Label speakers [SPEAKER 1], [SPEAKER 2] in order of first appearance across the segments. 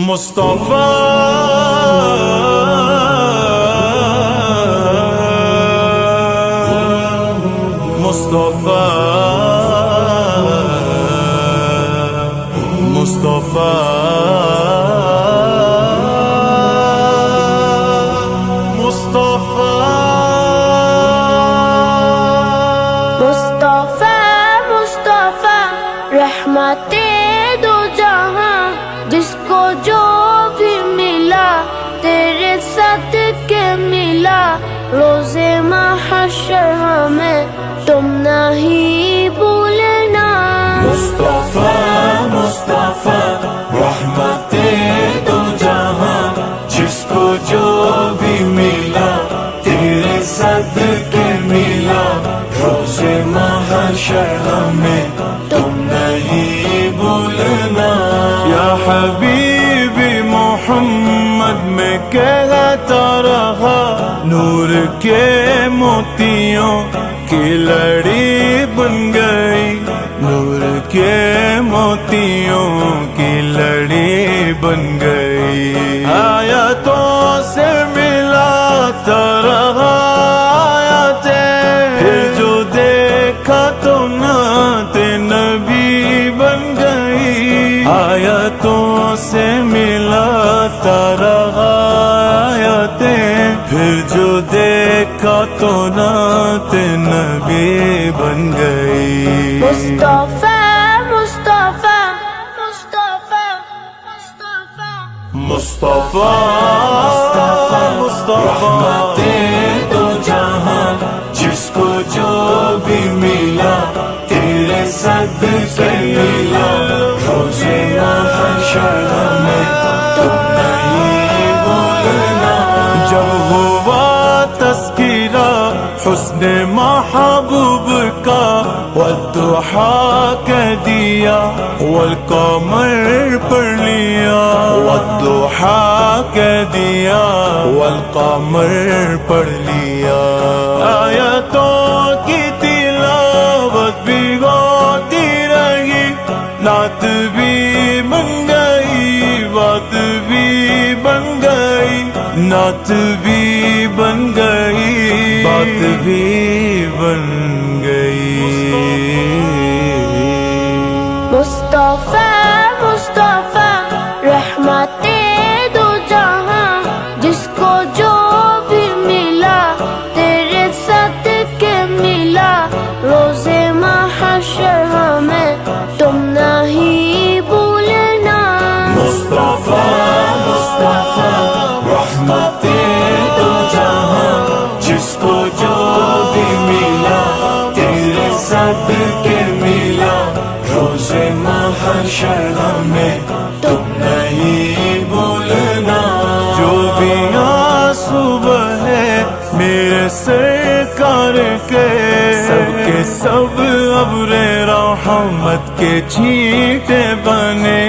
[SPEAKER 1] مصطفیٰ مصطفیٰ مصطفیٰ
[SPEAKER 2] رحمت دو جہاں جس کو جو بھی ملا تیرے صدقے ملا، روز محشر ہمیں تم نہیں بھولنا۔
[SPEAKER 1] مصطفیٰ مصطفیٰ رحمت دو جہاں جس کو جو بھی ملا تیرے صدقے ملا، روز محشر ہمیں تم نہیں بھولنا۔ یا حبیبی محمد میں کہتا رہا، نور کے موتیوں کی لڑی بن گئی، نور کے موتیوں کی لڑی بن گئی۔ آیاتوں سے ملاتا رہا آیاتیں، پھر جو دیکھا تو نعت نبی بن گئی۔ آیاتوں سے ملاتا رہا آیاتیں، پھر جو دیکھا تو نعت نبی بن گئی۔
[SPEAKER 2] مصطفیٰ مصطفیٰ مصطفیٰ مصطفیٰ
[SPEAKER 1] مصطفیٰ رحمت دو جہاں جس کو جو بھی ملا تیرے صدقے ملا، روز محشر ہمیں تم نہیں بھولنا۔ جب ہوا تذکرہ حسن محبوب کا، والضحیٰ کہہ دیا والقمر پڑھ لیا، والضحیٰ کہہ دیا والقمر پڑھ لیا۔ آیاتوں کی تلاوت بھی ہوتی رہی، نعت بھی بن گئی، بات بھی بن گئی، نعت بھی بن گئی، بات بھی بن گئی۔
[SPEAKER 2] مصطفیٰ مصطفیٰ رحمت دو جہاں جس کو جو بھی ملا تیرے صدقے ملا، روز محشر ہمیں تم نہیں بھولنا۔
[SPEAKER 1] مصطفیٰ مصطفیٰ رحمت دو جہاں جس کو جو بھی ملا تیرے صدقے ملا، روز محشر ہمیں تم نہیں بھولنا۔ جو بھی آنسو بہے میرے سرکار کے، سب کے سب ابر رحمت کے چھینٹے بنے،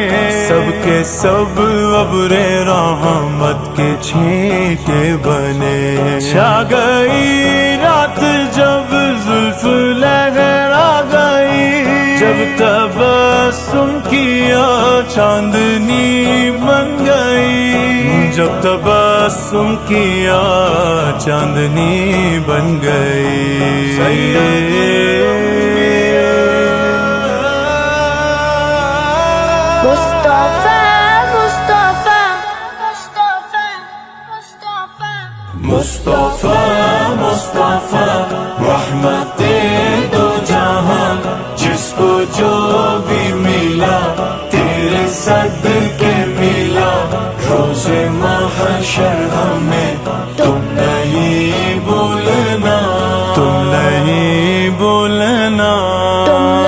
[SPEAKER 1] سب کے سب ابر رحمت کے چھینٹے بنے۔ چھا گئی رات جب زلف لہرا گئی، جب تبسم کیا چاندنی بن گئی، جب تبسم کیا چاندنی بن گئی۔
[SPEAKER 2] مصطفیٰ مصطفیٰ
[SPEAKER 1] مصطفیٰ مصطفیٰ رحمت دو جہاں جس کو جو بھی ملا تیرے صدقے ملا، روز محشر ہمیں تم نہیں بھولنا، تم نہیں بھولنا،
[SPEAKER 2] تم